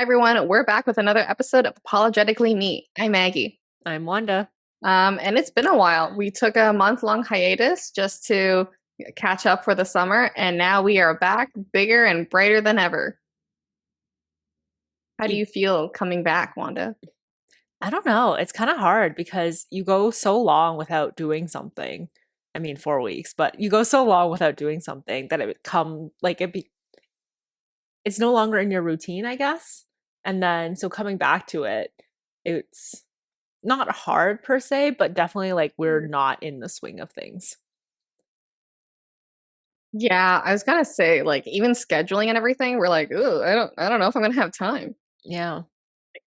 Hi everyone, we're back with another episode of Apologetically Me. I'm Maggie. I'm Wanda. And it's been a while. We took a month-long hiatus just to catch up for the summer, and now we are back bigger and brighter than ever. How do You, you feel coming back, Wanda? I don't know. It's kind of hard because you go so long without doing something. I mean, 4 weeks, but you go so long without doing something that it become like it's no longer in your routine, I guess. And then so coming back to it, it's not hard per se, but definitely like we're not in the swing of things. Yeah, I was gonna say, like, even scheduling and everything, we're like, ooh, I don't know if I'm gonna have time. Yeah.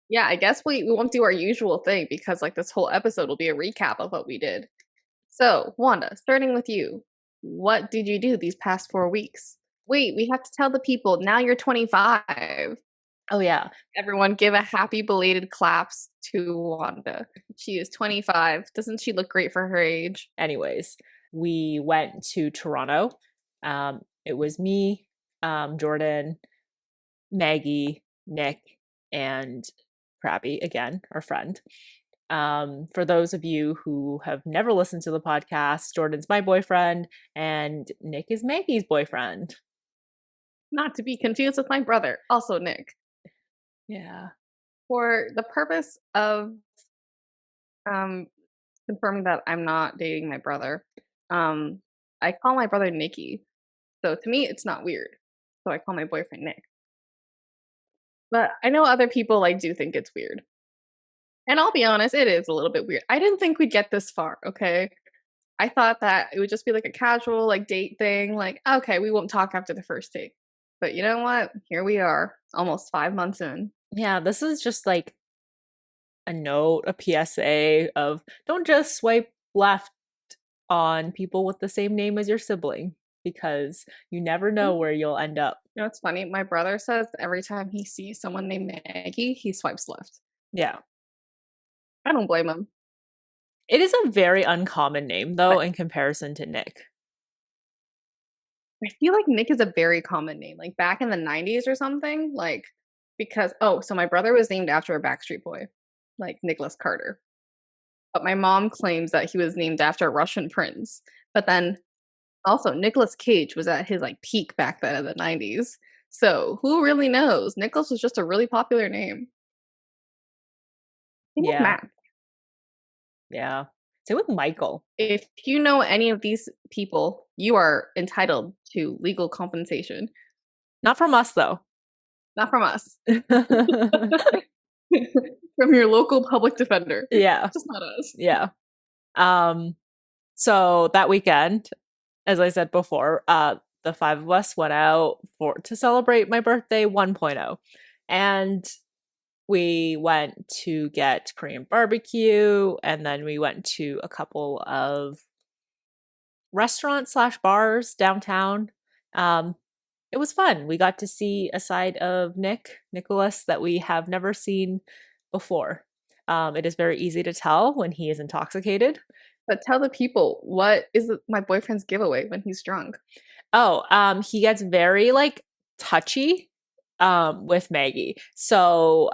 Yeah, I guess we won't do our usual thing because like this whole episode will be a recap of what we did. So, Wanda, starting with you, what did you do these past 4 weeks? Wait, we have to tell the people now you're 25. Oh yeah. Everyone give a happy belated claps to Wanda. She is 25. Doesn't she look great for her age? Anyways, we went to Toronto. It was me, Jordan, Maggie, Nick, and Krabby again, our friend. For those of you who have never listened to the podcast, Jordan's my boyfriend and Nick is Maggie's boyfriend. Not to be confused with my brother, also Nick. Yeah. For the purpose of um confirming that I'm not dating my brother, um I call my brother Nicky. So to me it's not weird. So I call my boyfriend Nick. But I know other people like do think it's weird. And I'll be honest, it is a little bit weird. I didn't think we'd get this far, okay? I thought that it would just be like a casual like date thing, like, okay, we won't talk after the first date. But you know what? Here we are, almost 5 months in. Yeah, this is just like a note, a PSA of don't just swipe left on people with the same name as your sibling because you never know You where you'll end up. know, it's funny. My brother says every time he sees someone named Maggie, he swipes left. Yeah. I don't blame him. It is a very uncommon name though But in comparison to Nick. I feel like Nick is a very common name. Like back in the 90s or something, like because so my brother was named after a Backstreet Boy, like Nicholas Carter. But my mom claims that he was named after a Russian prince. But then also Nicolas Cage was at his like peak back then in the 90s. So who really knows? Nicholas was just a really popular name. Same with Yeah. Matt. Yeah. Same with Michael. If you know any of these people, you are entitled to legal compensation. Not from us though. Not from us. From your local public defender. Yeah. Just not us. Yeah. Um so that weekend, as I said before, the five of us went out for to celebrate my birthday 1.0. And we went to get Korean barbecue and then we went to a couple of restaurants slash bars downtown. Um, it was fun. We got to see a side of Nicholas, that we have never seen before. It is very easy to tell when he is intoxicated. But tell the people, what is my boyfriend's giveaway when he's drunk? Oh, he gets very like touchy with Maggie. So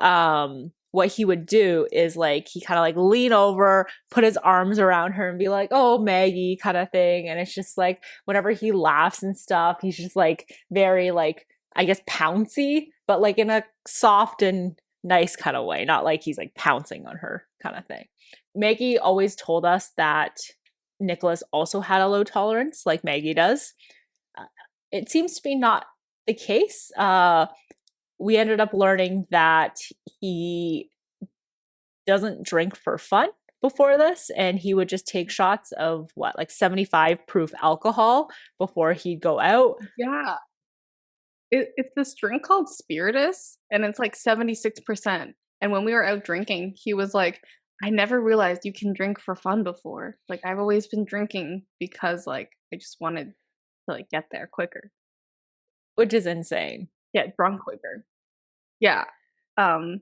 what he would do is like he kind of like lean over, put his arms around her and be like, "Oh, Maggie," kind of thing. And it's just like whenever he laughs and stuff, he's just like very like I guess pouncy, but like in a soft and nice kind of way, not like he's like pouncing on her kind of thing. Maggie always told us that Nicholas also had a low tolerance like Maggie does. Uh, it seems to be not the case. We ended up learning that he doesn't drink for fun before this, and he would just take shots of what, like 75 proof alcohol before he'd go out. Yeah. It's this drink called Spiritus, and it's like 76%. And when we were out drinking, he was like, I never realized you can drink for fun before. Like, I've always been drinking because, like, I just wanted to, like, get there quicker, Which is insane. get drunk quicker. Yeah. Um,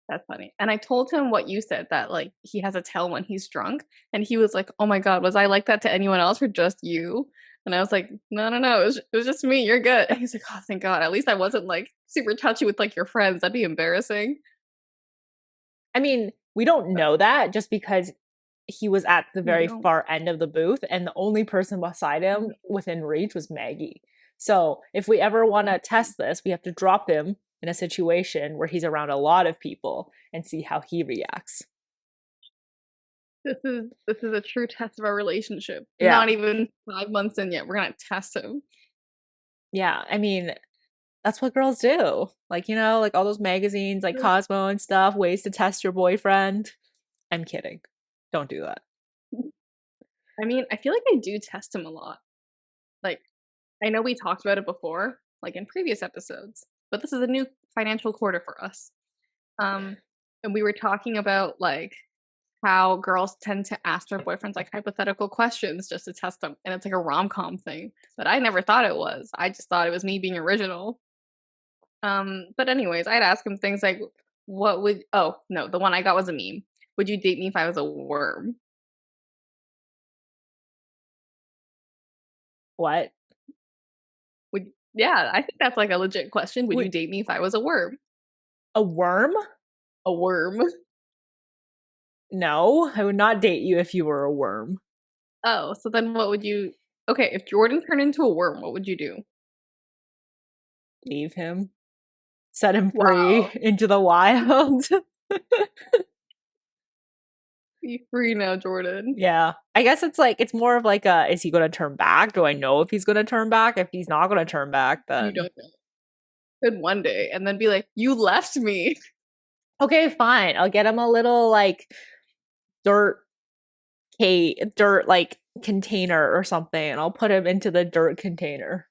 that's funny. And I told him what you said, that, like, he has a tell when he's drunk. And he was like, oh my God, was I like that to anyone else or just you? And I was like, "No, no, no, it was just me, you're good." And he's like, "Oh, thank God. At least I wasn't, like, super touchy with, like, your friends. That'd be embarrassing." I mean, we don't know that just because he was at the We very don't. far end of the booth and the only person beside him Mhm. within reach was Maggie. So if we ever want to test this, we have to drop him in a situation where he's around a lot of people and see how he reacts. This is a true test of our relationship. Yeah. Not even 5 months in yet, we're gonna test him. Yeah. I mean, that's what girls do. Like, like all those magazines like Cosmo and stuff, ways to test your boyfriend. I'm kidding. Don't do that. I mean, I feel like I do test him a lot. Like, I know we talked about it before, like, in previous episodes, but this is a new financial quarter for us. Um, and we were talking about, like, how girls tend to ask their boyfriends, like, hypothetical questions just to test them, and it's like a rom-com thing, but I never thought it was. I just thought it was me being original. But anyways, I'd ask him things like, "What would" oh, no, the one I got was a meme. "Would you date me if I was a worm?" What? Would Yeah, I think that's, like, a legit question. "Would you Wait, date me if I was a worm?" a worm? A worm. No, I would not date you if you were a worm. Oh, so then what would you okay, if Jordan turned into a worm, what would you do? Leave him. Set him free Wow. into the wild. Be free now, Jordan. Yeah. I guess it's like it's more of like a is he gonna turn back? Do I know if he's gonna turn back? If he's not gonna turn back, You then don't know. Could one day, and then be like, "You left me." okay, fine. I'll get him a little like dirt dirt like container or something, and I'll put him into the dirt container.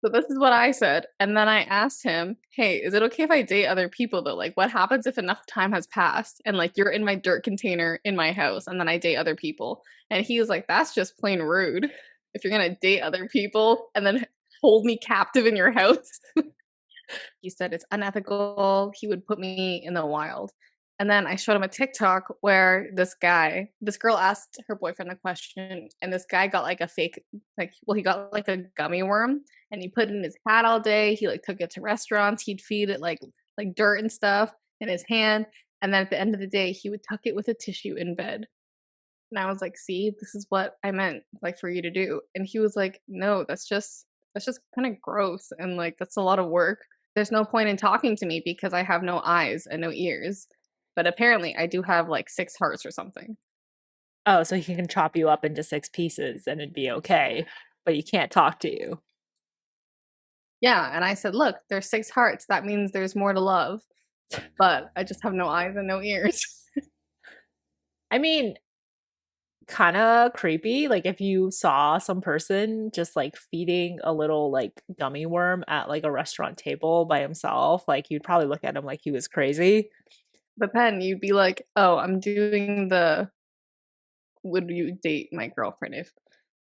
So this is what I said, and then I asked him, "Hey, is it okay if I date other people though? Like, what happens if enough time has passed and, like, you're in my dirt container in my house and then I date other people?" And he was like, "That's just plain rude. If you're gonna date other people and then hold me captive in your house." He said it's unethical. He would put me in the wild. And then I showed him a TikTok where this girl asked her boyfriend a question, and this guy got like a fake, like, well, he got like a gummy worm, and he put it in his hat all day. He like took it to restaurants. He'd feed it like dirt and stuff in his hand, and then at the end of the day, he would tuck it with a tissue in bed. And I was like, "See, this is what I meant, like, for you to do." And he was like, "No, that's just kinda gross, and, like, that's a lot of work. There's no point in talking to me because I have no eyes and no ears." But apparently, I do have, like, 6 hearts or something. Oh, so he can chop you up into six pieces and it'd be okay, but he can't talk to you. Yeah, and I said, "Look, there's 6 hearts, that means there's more to love, but I just have no eyes and no ears." I mean, kind of creepy. Like if you saw some person just like feeding a little like gummy worm at like a restaurant table by himself, like you'd probably look at him like he was crazy. But then you'd be like, "Oh, I'm doing the would you date my girlfriend if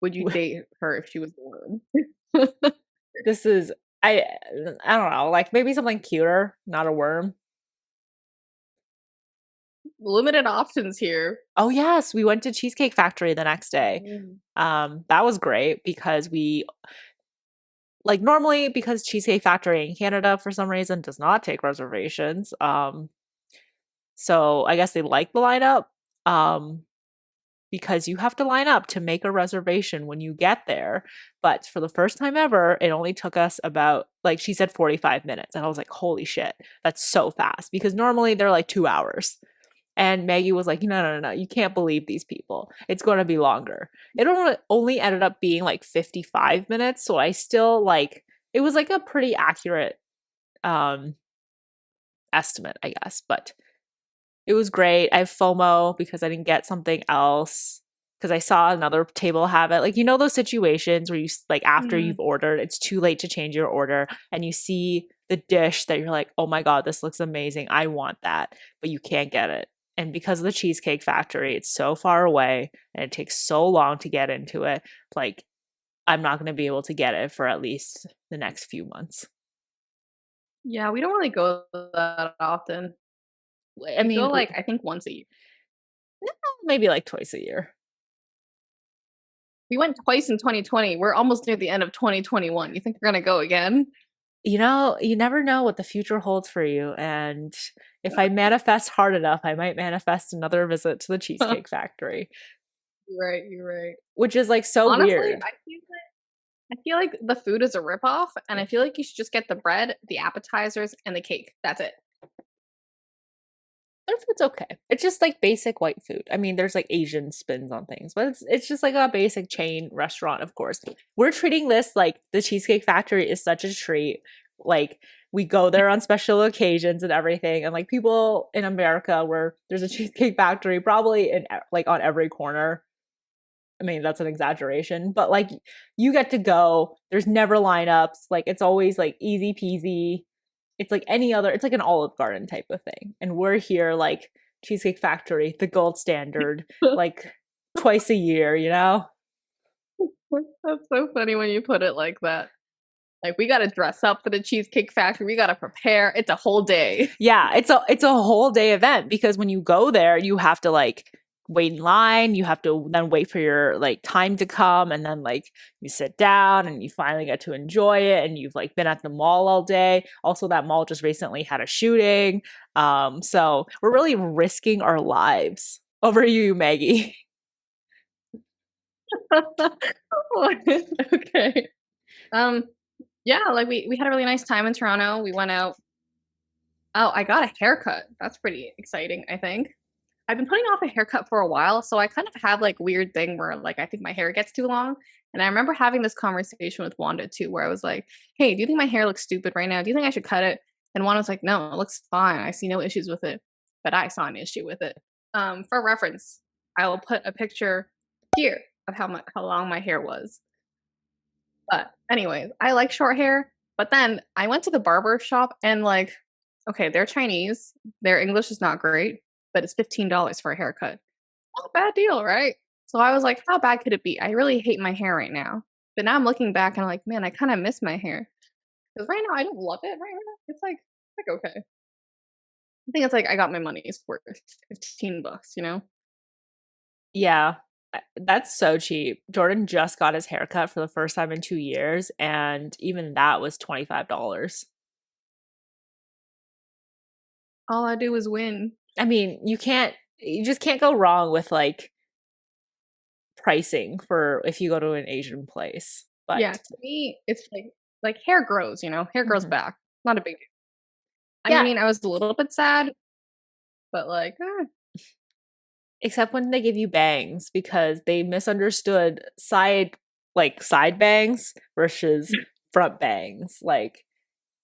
would you date her if she was a worm?" This is I I don't know, like maybe something cuter, not a worm. Limited options here. Oh yes, we went to Cheesecake Factory the next day. Mm. That was great because we like normally because Cheesecake Factory in Canada for some reason does not take reservations. So I guess they like the lineup. Um, because you have to line up to make a reservation when you get there. But for the first time ever, it only took us about, like, she said 45 minutes. And I was like, holy shit, that's so fast. Because normally they're like 2 hours. And Maggie was like, no, no, no, no, you can't believe these people. It's going to be longer. It only ended up being like 55 minutes. So I still like, it was like a pretty accurate um, estimate, I guess. But it was great. I have FOMO because I didn't get something else because I saw another table have it. Like, those situations where you, like, after Mhm. you've ordered, it's too late to change your order and you see the dish that you're like, oh my God, this looks amazing. I want that, but you can't get it. And because of the Cheesecake Factory, it's so far away and it takes so long to get into it. Like, I'm not going to be able to get it for at least the next few months. Yeah, we don't really go that often. I We mean, go, like, I think once a year. maybe like twice a year. We went twice in 2020. We're almost near the end of 2021. You think we're gonna go again? You know, you never know what the future holds for you. And if I manifest hard enough, I might manifest another visit to the Cheesecake Factory, You're right, you're right. which is like so Honestly, weird. I feel like the food is a ripoff, and I feel like you should just get the bread, the appetizers, and the cake. That's it. Their food's okay. It's just like basic white food. I mean, there's like Asian spins on things, but it's just like a basic chain restaurant, of course. We're treating this like the Cheesecake Factory is such a treat. Like we go there on special occasions and everything, and like people in America where there's a Cheesecake Factory probably in like on every corner. I mean, that's an exaggeration, but like you get to go. There's never lineups. Like it's always like easy peasy. It's like any other, it's like an Olive Garden type of thing. And we're here like Cheesecake Factory, the gold standard, like twice a year, you know? That's so funny when you put it like that. Like we gotta dress up for the Cheesecake Factory. We gotta prepare. It's a whole day. Yeah, it's a whole day event because when you go there, you have to like wait in line, you have to then wait for your like time to come and then like you sit down and you finally get to enjoy it and you've like been at the mall all day. Also that mall just recently had a shooting. So we're really risking our lives. Over to you, Maggie. Okay. Um, yeah, like we had a really nice time in Toronto. We went out. Oh, I got a haircut. That's pretty exciting, I think. I've been putting off a haircut for a while, so I kind of have like weird thing where like I think my hair gets too long. And I remember having this conversation with Wanda too, where I was like, "Hey, do you think my hair looks stupid right now? Do you think I should cut it?" And Wanda was like, "No, it looks fine. I see no issues with it." But I saw an issue with it. For reference, I will put a picture here of how long my hair was. But anyways, I like short hair. But then I went to the barber shop and like, okay, they're Chinese. Their English is not great, but it's $15 for a haircut. Not a bad deal, right? So I was like, how bad could it be? I really hate my hair right now. But now I'm looking back and I'm like, man, I kind of miss my hair. Because right now I don't love it right now. It's like okay. I think it's like I got my money's worth. $15, you know? Yeah, that's so cheap. Jordan just got his haircut for the first time in 2 years, and even that was $25. All I do is win. I mean, you just can't go wrong with like pricing for if you go to an Asian place. Yeah, But to me, it's like hair grows, you know? Hair grows mhm. back. Not a big deal. I Yeah, mean, I was a little bit sad, but like, except when they give you bangs because they misunderstood side bangs versus front bangs. Like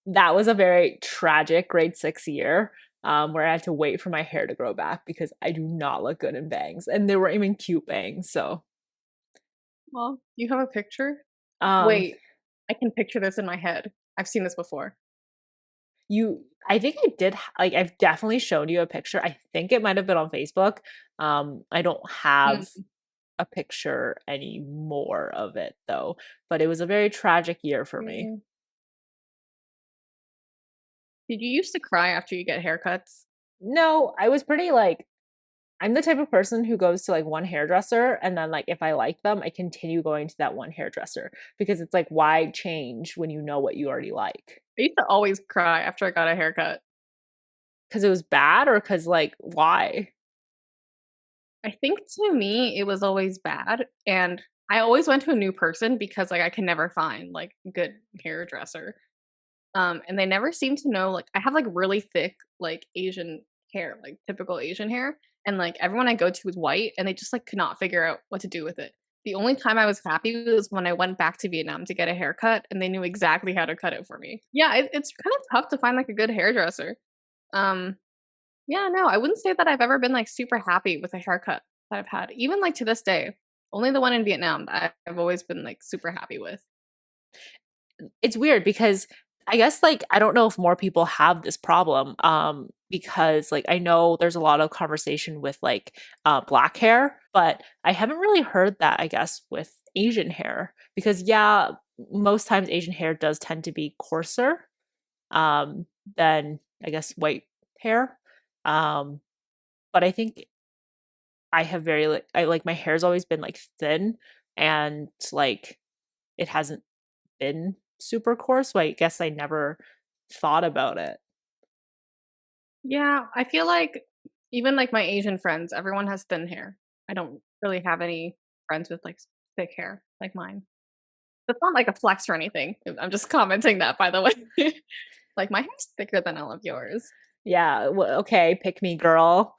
that was a very tragic grade 6 year. Where I had to wait for my hair to grow back because I do not look good in bangs, and they were even cute bangs. So, well, you have a picture? um, Wait, I can picture this in my head. I've seen this before. I think I did, like, I've definitely shown you a picture. I think it might have been on Facebook. I don't have Hmm. a picture anymore of it though, but it was a very tragic year for me. Yeah. Did you used to cry after you get haircuts? No, I was pretty like, I'm the type of person who goes to like one hairdresser and then like if I like them, I continue going to that one hairdresser because it's like why change when you know what you already like? I used to always cry after I got a haircut. Because it was bad or because like why? I think to me it was always bad, and I always went to a new person because like I can never find like a good hairdresser. And they never seem to know like I have like really thick like Asian hair, like typical Asian hair, and like everyone I go to is white and they just like could not figure out what to do with it. The only time I was happy was when I went back to Vietnam to get a haircut and they knew exactly how to cut it for me. Yeah, it's kind of tough to find like a good hairdresser. Um, yeah, no, I wouldn't say that I've ever been like super happy with a haircut that I've had. Even like to this day, only the one in Vietnam that I've always been like super happy with. It's weird because I guess like I don't know if more people have this problem because like I know there's a lot of conversation with like black hair, but I haven't really heard that I guess with Asian hair because yeah, most times Asian hair does tend to be coarser than I guess white hair. Um but I think I have very like I like my hair's always been like thin, and like it hasn't been super coarse, so I guess I never thought about it. Yeah, I feel like even like my Asian friends, everyone has thin hair. I don't really have any friends with like thick hair like mine. That's not like a flex or anything. I'm just commenting that, by the way. Like my hair's thicker than all of yours. Yeah, okay, pick me, girl.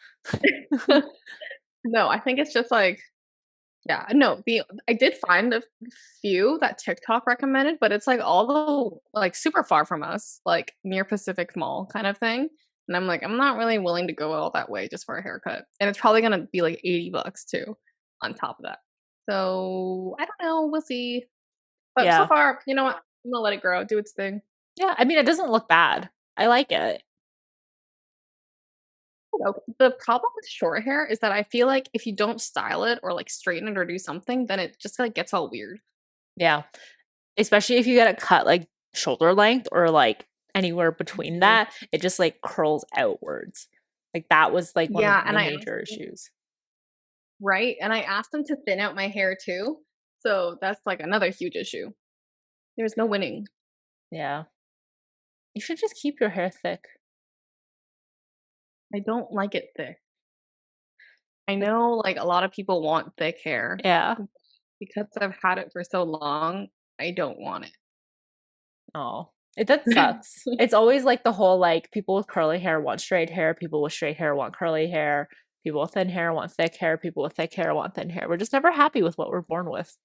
No, I think it's just like yeah, no, the I did find a few that TikTok recommended, but it's like all the like super far from us, like near Pacific Mall kind of thing. And I'm like, I'm not really willing to go all that way just for a haircut. And it's probably gonna be like $80 too on top of that. So I don't know, we'll see. But so Yeah. far, you know what? I'm gonna let it grow, do its thing. Yeah, I mean, it doesn't look bad. I like it. You know, the problem with short hair is that I feel like if you don't style it or like straighten it or do something, then it just like gets all weird. Yeah. Especially if you get it cut like shoulder length or like anywhere between Mhm. that, it just like curls outwards. Like that was like one of Yeah, and the I major asked issues. right? And I asked them to thin out my hair too. So that's like another huge issue. There's no winning. Yeah. You should just keep your hair thick. I don't like it thick. I know like a lot of people want thick hair. Yeah. Because I've had it for so long, I don't want Oh, that it. sucks. It's always like the whole like people with curly hair want straight hair, people with straight hair want curly hair, people with thin hair want thick hair, people with thick hair want thin hair. We're just never happy with what we're born with.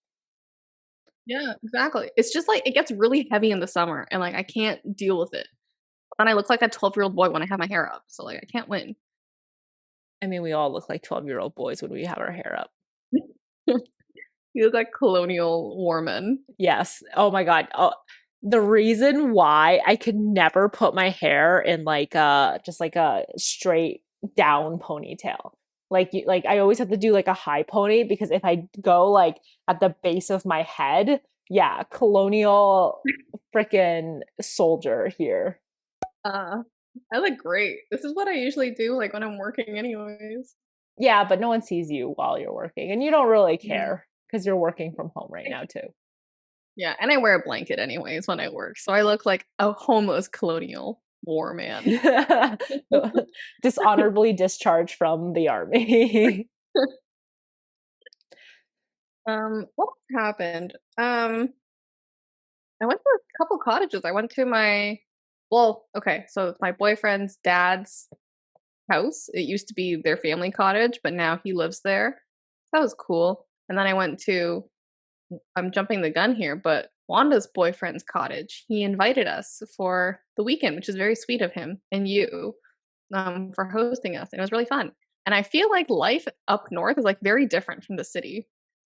Yeah, exactly. It's just like it gets really heavy in the summer and like I can't deal with it. And I look like a 12-year-old boy when I have my hair up. So like I can't win. I mean, we all look like 12-year-old boys when we have our hair up. You look like colonial war men. Yes. Oh my God. Oh, the reason why I could never put my hair in like just like a straight down ponytail. Like I always have to do like a high pony because if I go like at the base of my head, yeah, colonial freaking soldier here. Uh, I look great. This is what I usually do like when I'm working anyways. Yeah, but no one sees you while you're working and you don't really Yeah. care because you're working from home right now too. Yeah, and I wear a blanket anyways when I work. So I look like a homeless colonial war man. Dishonorably discharged from the army. What happened? I went to a couple cottages. I went to my well, okay, so my boyfriend's dad's house. It used to be their family cottage, but now he lives there. That was cool. And then I went to I'm jumping the gun here, but Wanda's boyfriend's cottage. He invited us for the weekend, which is very sweet of him and you for hosting us. And it was really fun. And I feel like life up north is like very different from the city.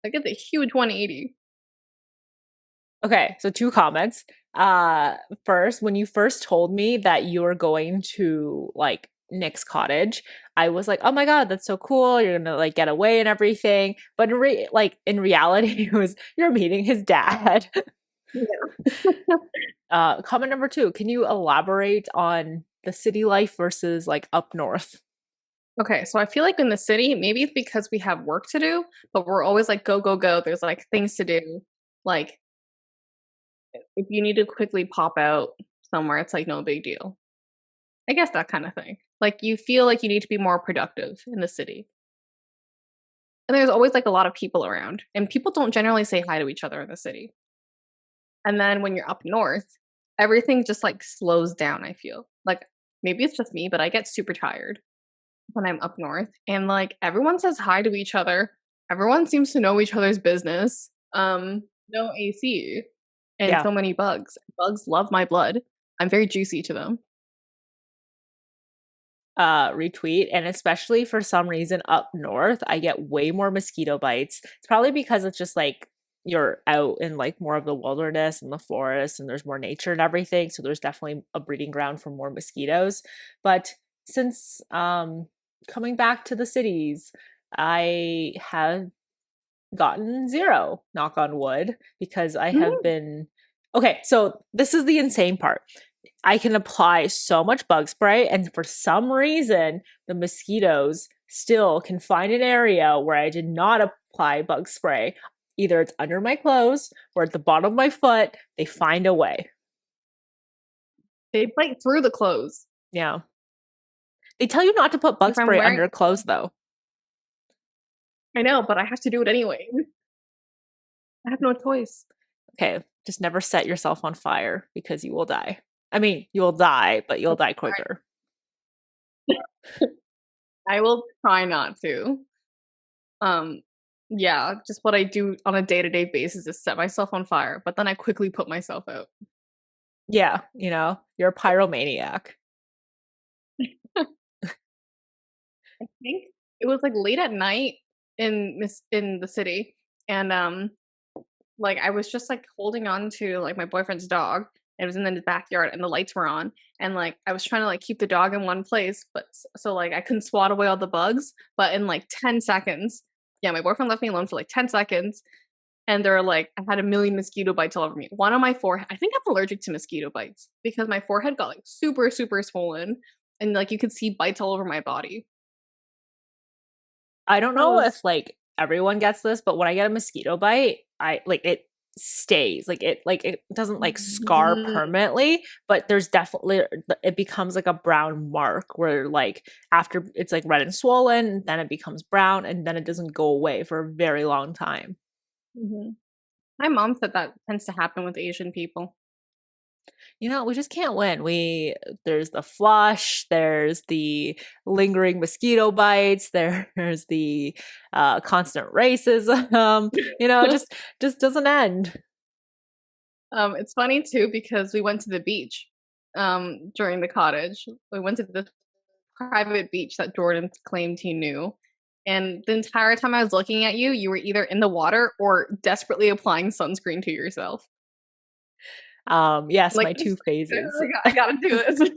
Like it's a huge 180. Okay, so two comments. First, when you first told me that you were going to like Nick's cottage, I was like, "Oh my God, that's so cool. You're gonna like get away and everything." But like in reality, it was you're meeting his dad. Yeah. Comment number two, can you elaborate on the city life versus like up north? Okay, so I feel like in the city, maybe it's because we have work to do, but we're always like go go go. There's like things to do. Like if you need to quickly pop out somewhere, it's like no big deal. I guess that kind of thing. Like you feel like you need to be more productive in the city. And there's always like a lot of people around, and people don't generally say hi to each other in the city. And then when you're up north, everything just like slows down, I feel. Like maybe it's just me, but I get super tired when I'm up north and like everyone says hi to each other. Everyone seems to know each other's business. No AC and Yeah. so many bugs. Bugs love my blood. I'm very juicy to them. Retweet, and especially for some reason up north I get way more mosquito bites. It's probably because it's just like you're out in like more of the wilderness and the forest and there's more nature and everything, so there's definitely a breeding ground for more mosquitoes. But since coming back to the cities, I have gotten zero, knock on wood, because I have Mhm. been okay. So this is the insane part. I can apply so much bug spray, and for some reason, the mosquitoes still can find an area where I did not apply bug spray. Either it's under my clothes or at the bottom of my foot. They find a way. They bite through the clothes. Yeah. They tell you not to put bug If I'm spray wearing under clothes, though. I know, but I have to do it anyway. I have no choice. Okay, just never set yourself on fire because you will die. I mean, you will die, but you'll die quicker. I will try not to. Um, yeah, just what I do on a day-to-day basis is set myself on fire, but then I quickly put myself out. Yeah, you're a pyromaniac. I think it was, like, late at night in the city, and, like, I was just, like, holding on to, like, my boyfriend's dog. It was in the backyard, and the lights were on, and, like, I was trying to, like, keep the dog in one place, but so, like, I couldn't swat away all the bugs, but in, like, 10 seconds yeah, my boyfriend left me alone for, like, 10 seconds, and there are, like I had a million mosquito bites all over me. One on my forehead I think I'm allergic to mosquito bites because my forehead got, like, super, super swollen, and, like, you could see bites all over my body. I don't That know was if like everyone gets this, but when I get a mosquito bite, I like it stays. Like it doesn't like scar mm, permanently, but there's definitely it becomes like a brown mark where like after it's like red and swollen, then it becomes brown and then it doesn't go away for a very long time. mhm. My mom said that tends to happen with Asian people. We just can't win. There's the flush, there's the lingering mosquito bites, there's the constant racism. It just doesn't end. It's funny too because we went to the beach, during the cottage. We went to the private beach that Jordan claimed he knew, and the entire time I was looking at you, you were either in the water or desperately applying sunscreen to yourself. Yes, Like, my two phases. I gotta do this."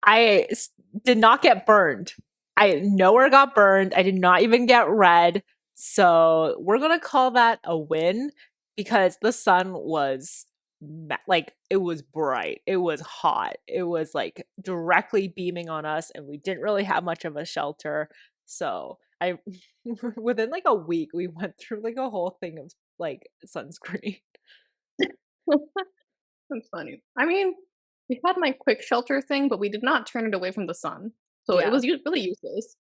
I did not get burned. I nowhere got burned. I did not even get red. So we're gonna call that a win because the sun was like it was bright. It was hot. It was like directly beaming on us, and we didn't really have much of a shelter. So I within like a week we went through like a whole thing of like sunscreen. That's funny. I mean, we had my quick shelter thing, but we did not turn it away from the sun, so it Yeah. was really useless.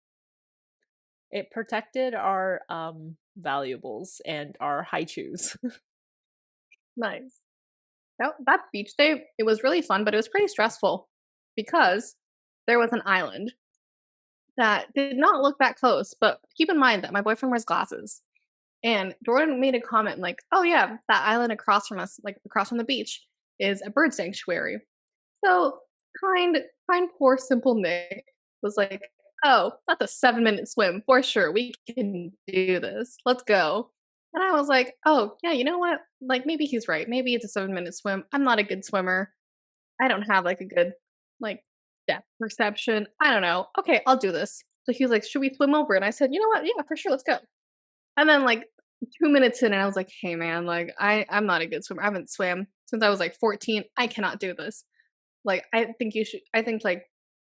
It protected our valuables and our high chews. Nice. That beach day, it was really fun, but it was pretty stressful because there was an island that did not look that close, but keep in mind that my boyfriend wears glasses. And Jordan made a comment like, "Oh yeah, that island across from us, like across from the beach, is a bird sanctuary." So kind poor simple Nick was like, "Oh, that's a 7-minute swim for sure. We can do this. Let's go." And I was like, "Oh yeah, you know what? Like maybe he's right. Maybe it's a 7-minute swim. I'm not a good swimmer. I don't have like a good like depth perception. I don't know. Okay, I'll do this." So he was like, "Should we swim over?" And I said, "You know what? Yeah, for sure. Let's go." And then like 2 minutes in and I was like, "Hey man, like I'm not a good swimmer. I haven't swam since I was like 14. I cannot do this. Like I think you should I think like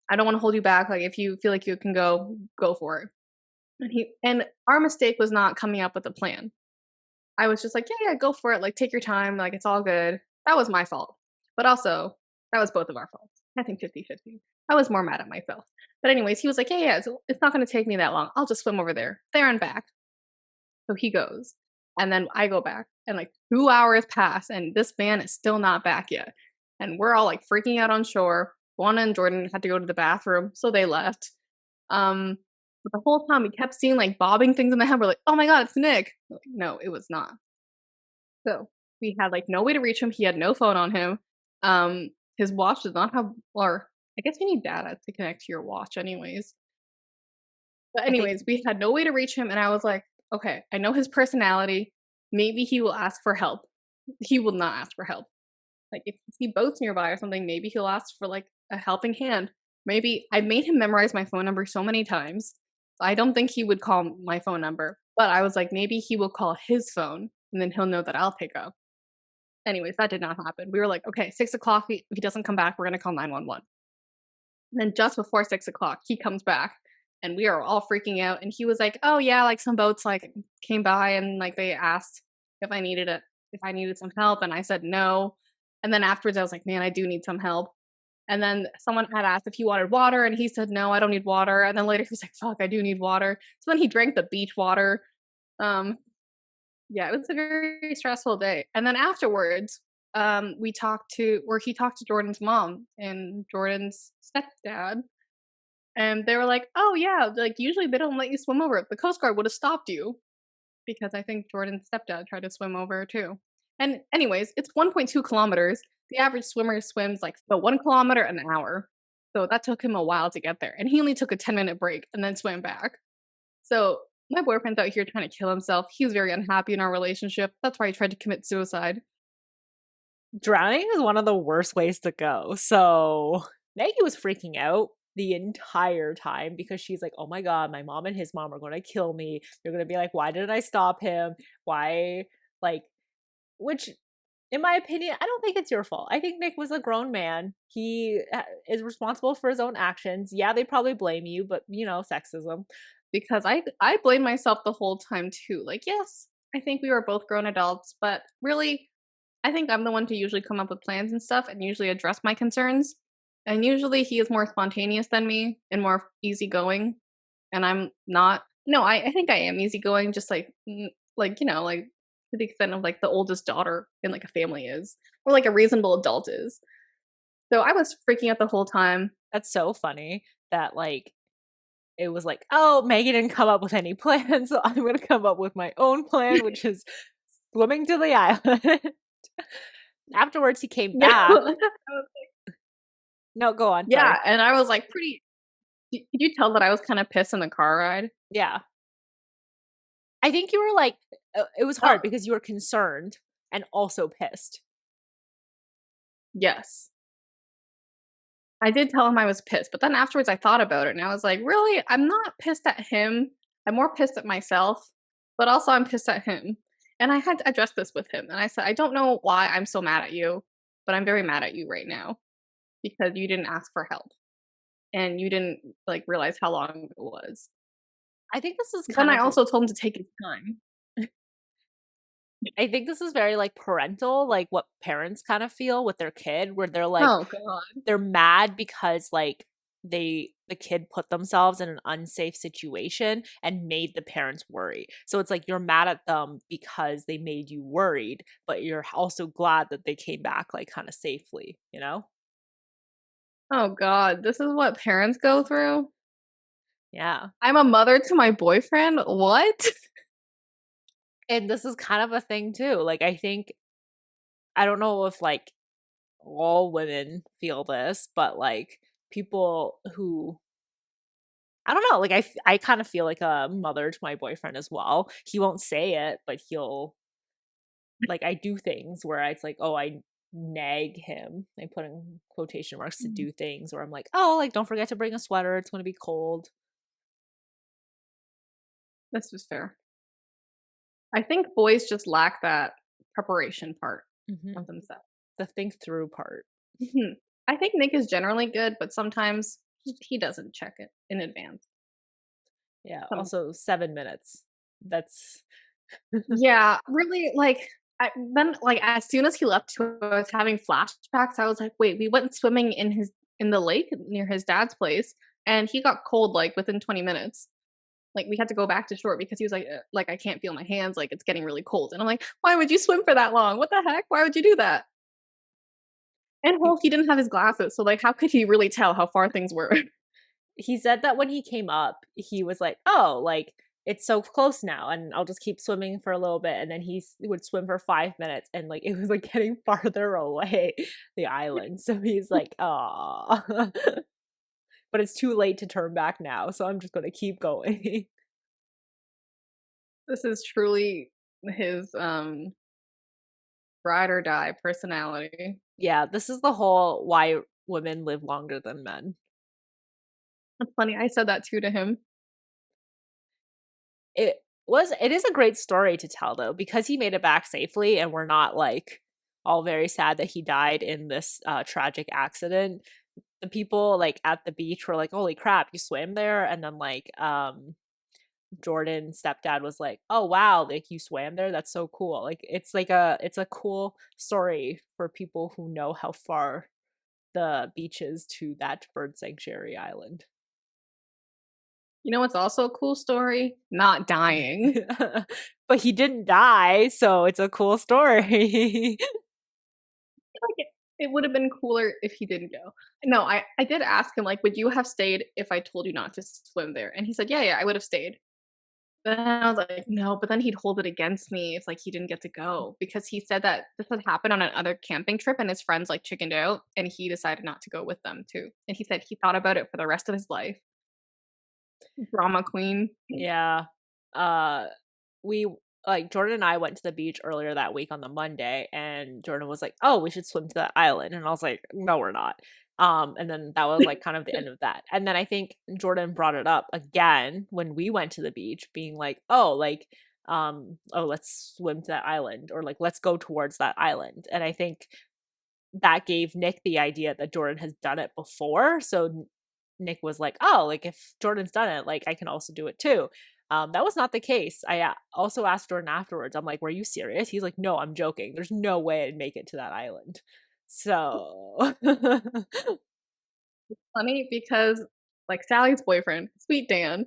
I don't want to hold you back. Like if you feel like you can go, go for it." And our mistake was not coming up with a plan. I was just like, "Yeah, yeah, go for it. Like take your time. Like it's all good." That was my fault. But also, that was both of our faults. I think 50-50. I was more mad at myself. But anyways, he was like, "Yeah, yeah, it's not going to take me that long. I'll just swim over there and back." So he goes, and then I go back, and like 2 hours pass, and this man is still not back yet. And we're all like freaking out on shore. Juana and Jordan had to go to the bathroom, so they left. Um, but the whole time we kept seeing like bobbing things in the head. We're like, "Oh my god, it's Nick!" Like, no, it was not. So we had like no way to reach him. He had no phone on him. His watch did not have, or I guess you need data to connect to your watch, anyways. But I think anyways, we had no way to reach him, and I was like, "Okay, I know his personality. Maybe he will ask for help. He will not ask for help. Like, if he see boats nearby or something, maybe he'll ask for, like, a helping hand. Maybe I made him memorize my phone number so many times. I don't think he would call my phone number, but I was like, maybe he will call his phone, and then he'll know that I'll pick up." Anyways, that did not happen. We were like, "Okay, 6 o'clock, if he doesn't come back, we're gonna call 911." And then just before 6 o'clock, he comes back, and we are all freaking out. And he was like, "Oh yeah, like some boats like came by and like they asked if I needed some help, and I said no." And then afterwards, I was like, "Man, I do need some help." And then someone had asked if he wanted water, and he said, "No, I don't need water." And then later he was like, "Fuck, I do need water." So then he drank the beach water. Um, yeah, it was a very stressful day. And then afterwards, we talked to, or he talked to Jordan's mom and Jordan's stepdad, and they were like, "Oh yeah, like usually they don't let you swim over. The Coast Guard would have stopped you." Because I think Jordan's stepdad tried to swim over too. And anyways, it's 1.2 kilometers. The average swimmer swims like the 1 kilometer an hour. So that took him a while to get there. And he only took a 10-minute break and then swam back. So my boyfriend's out here trying to kill himself. He was very unhappy in our relationship. That's why he tried to commit suicide. Drowning is one of the worst ways to go. So Maggie was freaking out the entire time because she's like, oh my God, my mom and his mom are going to kill me. They're going to be like, why didn't I stop him? Why? Like, which, in my opinion, I don't think it's your fault. I think Nick was a grown man. He is responsible for his own actions. Yeah, they probably blame you, but sexism. Because I blame myself the whole time too. Like, yes, I think we were both grown adults, but really I think I'm the one to usually come up with plans and stuff and usually address my concerns. And usually he is more spontaneous than me and more easygoing. And I'm not. No, I think I am easygoing, just like like to the extent of like the oldest daughter in like a family is, or like a reasonable adult is. So I was freaking out the whole time. That's so funny that like it was like, oh, Maggie didn't come up with any plans, so I'm gonna come up with my own plan, which is swimming to the island. Afterwards, he came Yeah. back. No, go on. Yeah, Sorry. and I was like pretty. Could you tell that I was kind of pissed in the car ride? Yeah, I think you were like, it was Oh, hard because you were concerned and also pissed. yes. I did tell him I was pissed, but then afterwards I thought about it and I was like, "Really? I'm not pissed at him. I'm more pissed at myself, but also I'm pissed at him." And I had to address this with him. And I said, "I don't know why I'm so mad at you, but I'm very mad at you right now because you didn't ask for help and you didn't like realize how long it was." I think this is But then kind I of also told him to take his time. I think this is very like parental, like what parents kind of feel with their kid, where they're like, Oh god. they're mad because like the kid put themselves in an unsafe situation and made the parents worry. So it's like you're mad at them because they made you worried, but you're also glad that they came back like kind of safely, you know? Oh god, this is what parents go through? Yeah. I'm a mother to my boyfriend? What? And this is kind of a thing too. Like I think I don't know if like all women feel this, but like people who I don't know, like I kind of feel like a mother to my boyfriend as well. He won't say it, but he'll like I do things where it's like, oh, I nag him. I put in quotation marks to Mhm. do things where I'm like, oh, like don't forget to bring a sweater. It's going to be cold. This is fair. I think boys just lack that preparation part Hmm. of themselves. The think through part. Mhm. I think Nick is generally good, but sometimes he doesn't check it in advance. Yeah. Some Also, 7 minutes. That's Yeah, really, like, like, as soon as he left, I was having flashbacks. I was like, "Wait, we went swimming in the lake near his dad's place, and he got cold, like, within 20 minutes." Like, we had to go back to shore because he was like, "I can't feel my hands, like, it's getting really cold." And I'm like, "Why would you swim for that long? What the heck? Why would you do that?" And, well, he didn't have his glasses, so, like, how could he really tell how far things were? he said that when he came up, he was like, "Oh, like it's so close now, and I'll just keep swimming for a little bit." And then would swim for 5 minutes, and like it was like getting farther away the island. So he's like, "Oh," but it's too late to turn back now, so I'm just gonna keep going. This is truly his, ride or die personality. Yeah, this is the whole why women live longer than men. That's funny, I said that too to him. It is a great story to tell though because he made it back safely, and we're not like all very sad that he died in this tragic accident. the people like at the beach were like, "Holy crap, you swam there!" And then like Jordan's stepdad was like, "Oh wow, like you swam there? That's so cool." Like it's a cool story for people who know how far the beach is to that bird sanctuary island. You know what's also a cool story? Not dying. But he didn't die, so it's a cool story. Like it would have been cooler if he didn't go. No, I did ask him like, would you have stayed if I told you not to swim there? And he said, yeah, yeah, I would have stayed. But then I was like, no, but then he'd hold it against me if like he didn't get to go because he said that this had happened on another camping trip and his friends like chickened out and he decided not to go with them too. And he said he thought about it for the rest of his life. Drama queen. Yeah. Uh we like Jordan and I went to the beach earlier that week on the Monday and Jordan was like, "Oh, we should swim to that island." And I was like, "No, we're not." And then that was like kind of the end of that. And then I think Jordan brought it up again when we went to the beach being like, "Oh, like oh, let's swim to that island or like let's go towards that island." And I think that gave Nick the idea that Jordan has done it before. So Nick was like, "Oh, like if Jordan's done it, like I can also do it too." That was not the case. I also asked Jordan afterwards. I'm like, "Were you serious?" He's like, "No, I'm joking. There's no way I'd make it to that island." So Funny because like Sally's boyfriend, Sweet Dan,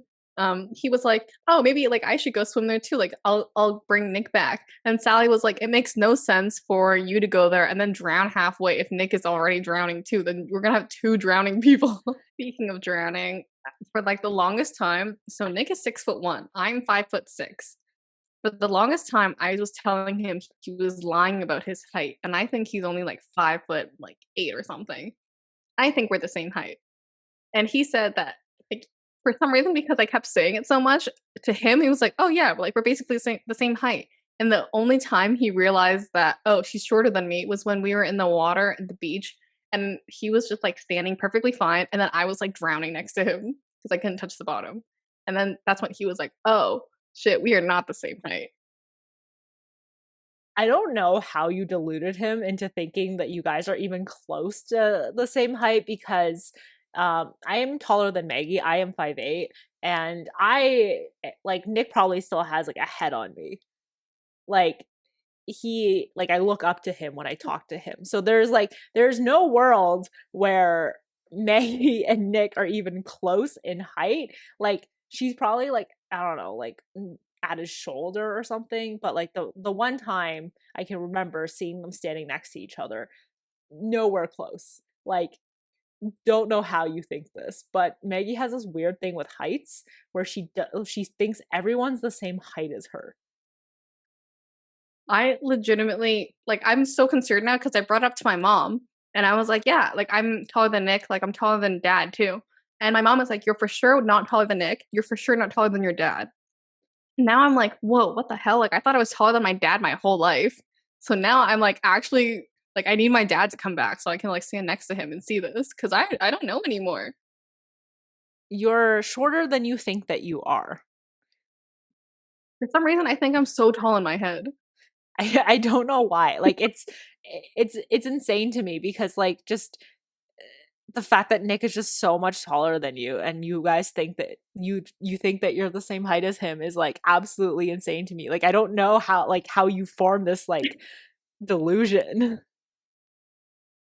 he was like, "Oh, maybe like I should go swim there too. Like I'll bring Nick back." And Sally was like, "It makes no sense for you to go there and then drown halfway if Nick is already drowning too. Then we're gonna have two drowning people." Speaking of drowning, for like the longest time, so Nick is 6'1", I'm 5'6". For the longest time, I was telling him he was lying about his height, and I think he's only like 5'8" or something. I think we're the same height. And he said that, like, for some reason, because I kept saying it so much, to him, he was like, "Oh, yeah, like, we're basically the same height." And the only time he realized that, "Oh, she's shorter than me," was when we were in the water at the beach, and he was just, like, standing perfectly fine, and then I was, like, drowning next to him because I couldn't touch the bottom. And then that's when he was like, "Oh, shit, we are not the same height." I don't know how you deluded him into thinking that you guys are even close to the same height because I am taller than Maggie. I am 5'8", and like Nick probably still has like a head on me. Like I look up to him when I talk to him. So there's no world where Maggie and Nick are even close in height. Like she's probably like I don't know, like at his shoulder or something, but like the one time I can remember seeing them standing next to each other, nowhere close. Like don't know how you think this, but Maggie has this weird thing with heights where she thinks everyone's the same height as her. I legitimately like, I'm so concerned now because I brought it up to my mom, and I was like, "Yeah, like, I'm taller than Nick, like, I'm taller than dad too." And my mom was like, "You're for sure not taller than Nick. You're for sure not taller than your dad." Now I'm like, "Whoa, what the hell?" Like, I thought I was taller than my dad my whole life. So now I'm, like, actually like, I need my dad to come back so I can, like, stand next to him and see this because I don't know anymore. You're shorter than you think that you are. For some reason, I think I'm so tall in my head. I don't know why. Like it's insane to me because like just the fact that Nick is just so much taller than you and you guys think that you think that you're the same height as him is like absolutely insane to me. Like I don't know how you form this like delusion.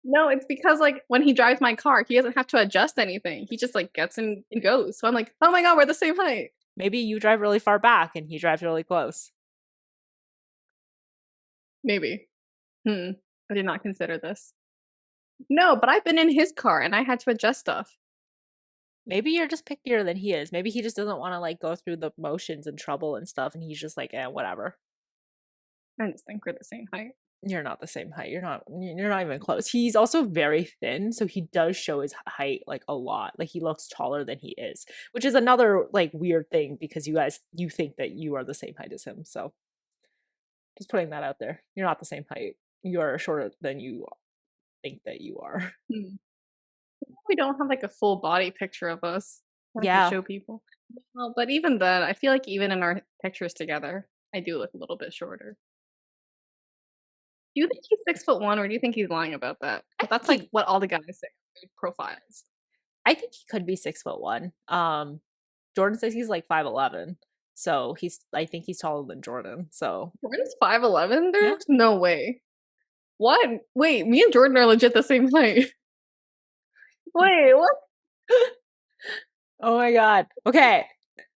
No, it's because, like, when he drives my car, he doesn't have to adjust anything. He just, like, gets in and goes. So I'm like, "Oh my god, we're the same height." Maybe you drive really far back and he drives really close. Maybe. Hmm. I did not consider this. No, but I've been in his car and I had to adjust stuff. Maybe you're just pickier than he is. Maybe he just doesn't want to like go through the motions and trouble and stuff and he's just like, "Eh, whatever." I just think we're the same height. You're not the same height. You're not even close. He's also very thin, so he does show his height like a lot. Like he looks taller than he is, which is another like weird thing because you think that you are the same height as him. So just putting that out there. You're not the same height. You are shorter than you think that you are. Hmm. We don't have, like, a full body picture of us that I can Yeah. show people. Well, but even then, I feel like even in our pictures together, I do look a little bit shorter. Do you think he's 6'1", or do you think he's lying about that? I Because think that's like he what all the guys say on their profiles. I think he could be 6'1". Jordan says he's like 5'11". So I think he's taller than Jordan. So Jordan's 5'11"? yeah. There's no way. What? Wait, me and Jordan are legit the same height. Wait, what? Oh my God. Okay.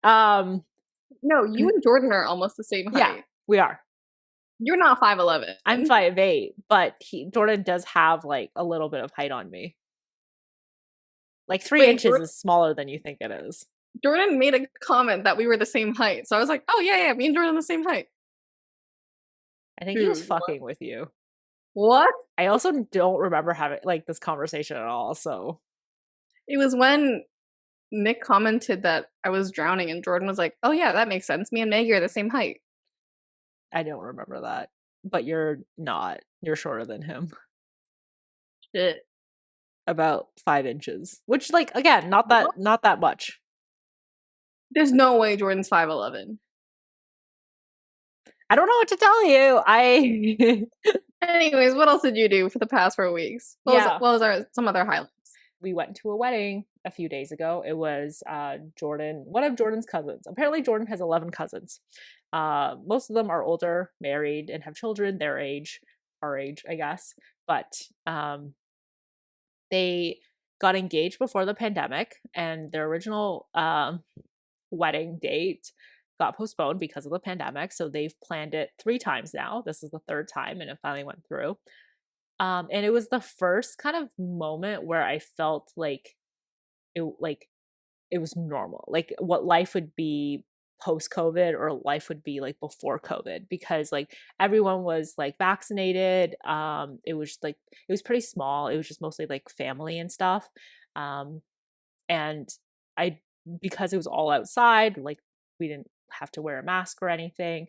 Um, No, you and Jordan are almost the same yeah, height. we are. You're not 5'11". I'm 5'8", but Jordan does have like a little bit of height on me. Like three Wait, inches is smaller than you think it is. Jordan made a comment that we were the same height. So I was like, oh, yeah, yeah, me and Jordan are the same height. I think he was Dude, what? fucking with you. What? I also don't remember having like this conversation at all. So It was when Nick commented that I was drowning, and Jordan was like, oh, yeah, that makes sense. Me and Maggie are the same height. I don't remember that. But you're not. You're shorter than him. Shit. About 5 inches. Which like again, What? not that much. There's no way Jordan's 5'11". I don't know what to tell you. I Anyways, what else did you do for the past 4 weeks? yeah. What was some other highlights? We went to a wedding a few days ago. It was Jordan, one of Jordan's cousins. Apparently Jordan has 11 cousins. Most of them are older, married, and have children their age, our age, I guess. But they got engaged before the pandemic, and their original wedding date got postponed because of the pandemic. So they've planned it 3 times now. This is the third time, and it finally went through. And it was the first kind of moment where I felt like it was normal, like what life would be post COVID or life would be like before COVID, because like everyone was like vaccinated. It was like it was pretty small. It was just mostly like family and stuff. Um, and I because it was all outside, like we didn't have to wear a mask or anything,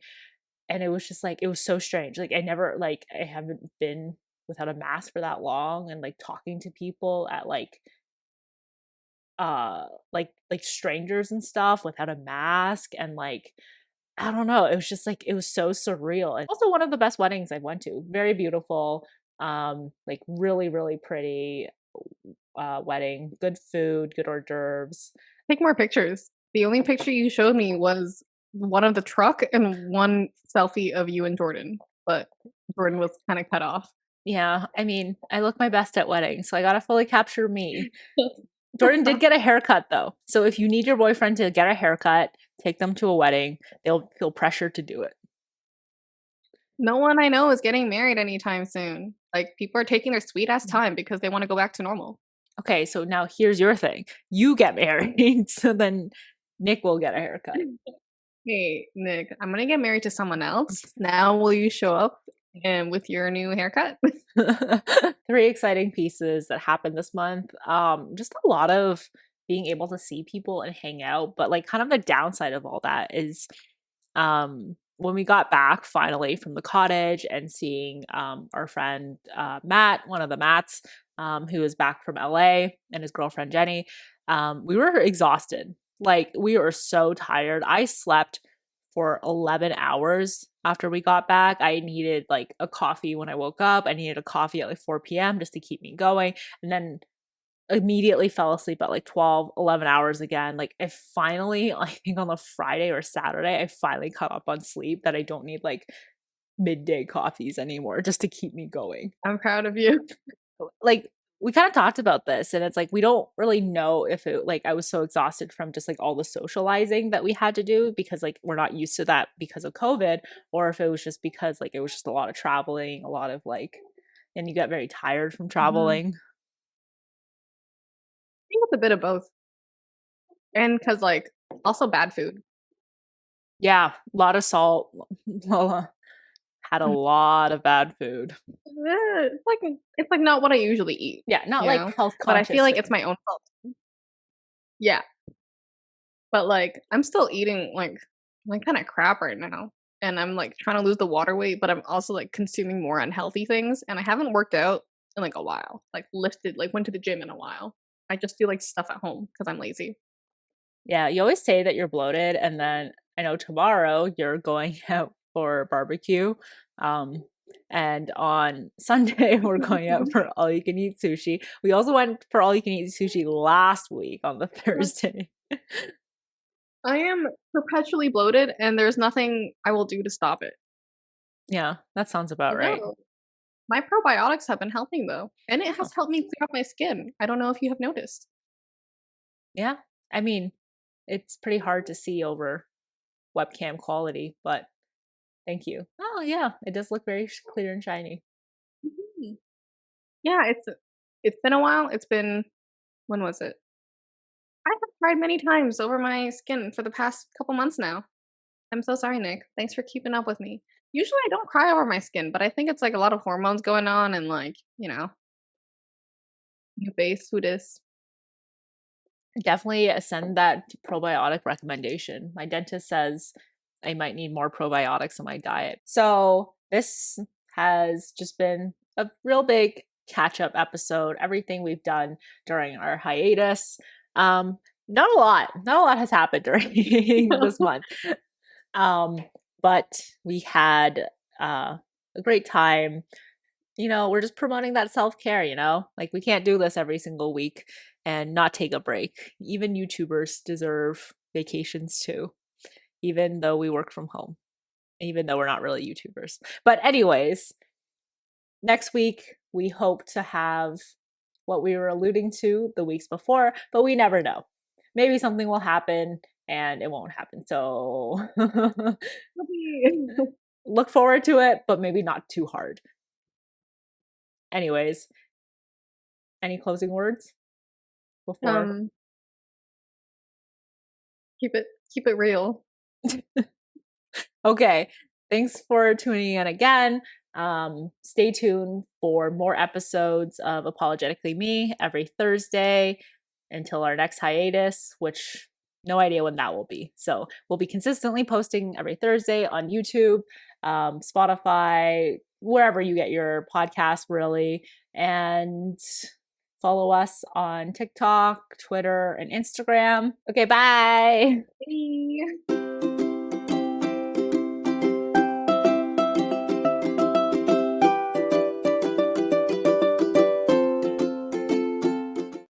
and it was just like it was so strange. Like I haven't been without a mask for that long, and like talking to people at like strangers and stuff without a mask, and like I don't know, it was just like it was so surreal. And also one of the best weddings I've went to. Very beautiful, like really really pretty wedding, good food, good hors d'oeuvres. Take more pictures. The only picture you showed me was one of the truck and one selfie of you and Jordan, but Jordan was kind of cut off. Yeah, I mean, I look my best at weddings, so I gotta fully capture me. Jordan did get a haircut though. So if you need your boyfriend to get a haircut, take them to a wedding. They'll feel pressure to do it. No one I know is getting married anytime soon. Like, people are taking their sweet ass time because they want to go back to normal. Okay, so now here's your thing. You get married, so then Nick will get a haircut. Hey, Nick, I'm gonna get married to someone else. Now, will you show up and with your new haircut? 3 exciting pieces that happened this month. Just a lot of being able to see people and hang out, but like kind of the downside of all that is when we got back finally from the cottage and seeing our friend Matt, one of the Matts, who is back from LA, and his girlfriend Jenny, we were exhausted. Like we were so tired. I slept for 11 hours after we got back. I needed like a coffee when I woke up. I needed a coffee at like 4 p.m. just to keep me going. And then immediately fell asleep at like 12, 11 hours again. Like I finally, I think on the Friday or Saturday, I finally caught up on sleep that I don't need like midday coffees anymore just to keep me going. I'm proud of you. Like we kind of talked about this, and it's like we don't really know if it like I was so exhausted from just like all the socializing that we had to do because like we're not used to that because of COVID, or if it was just because like it was just a lot of traveling, a lot of like, and you get very tired from I traveling. think it's a bit of both. And because, like, also bad food. Yeah, a lot of salt. Had a lot of bad food. It's like not what I usually eat, Yeah, not you like know? health But I feel conscious like it's food. my own fault. Yeah. But, like, I'm still eating, like, kinda crap right now, and I'm, like, trying to lose the water weight, but I'm also, like, consuming more unhealthy things, and I haven't worked out in, like, a while, like, went to the gym in a while. I just do, like, stuff at home because 'cause I'm lazy. Yeah, you always say that you're bloated, and then I know tomorrow you're going out for barbecue. Um, And on Sunday, we're going out for all you can eat sushi. We also went for all you can eat sushi last week on the Thursday. I am perpetually bloated, and there's nothing I will do to stop it. Yeah, that sounds about right. No. My probiotics have been helping though, and it Oh, has helped me clear up my skin. I don't know if you have noticed. yeah. I mean, it's pretty hard to see over webcam quality, but thank you. Oh, yeah, it does look very clear and shiny. Mhm. Yeah, it's been a while. It's been when was it? I have cried many times over my skin for the past couple months now. I'm so sorry, Nick. Thanks for keeping up with me. Usually I don't cry over my skin, but I think it's like a lot of hormones going on and like, new base who dis. Definitely send that probiotic recommendation. My dentist says I might need more probiotics in my diet. So, this has just been a real big catch up episode. Everything we've done during our hiatus. Not a lot has happened during this month. Um, but we had a great time. We're just promoting that self-care. Like we can't do this every single week and not take a break. Even YouTubers deserve vacations too, even though we work from home, even though we're not really YouTubers. But anyways, next week we hope to have what we were alluding to the weeks before, but we never know. Maybe something will happen and it won't happen. So look forward to it, but maybe not too hard. Anyways, any closing words before? um, keep it real. Okay. Thanks for tuning in again. Stay tuned for more episodes of Apologetically Me every Thursday until our next hiatus, which no idea when that will be. So we'll be consistently posting every Thursday on YouTube, Spotify, wherever you get your podcast, really. And follow us on TikTok, Twitter, and Instagram. Okay, bye. Bye.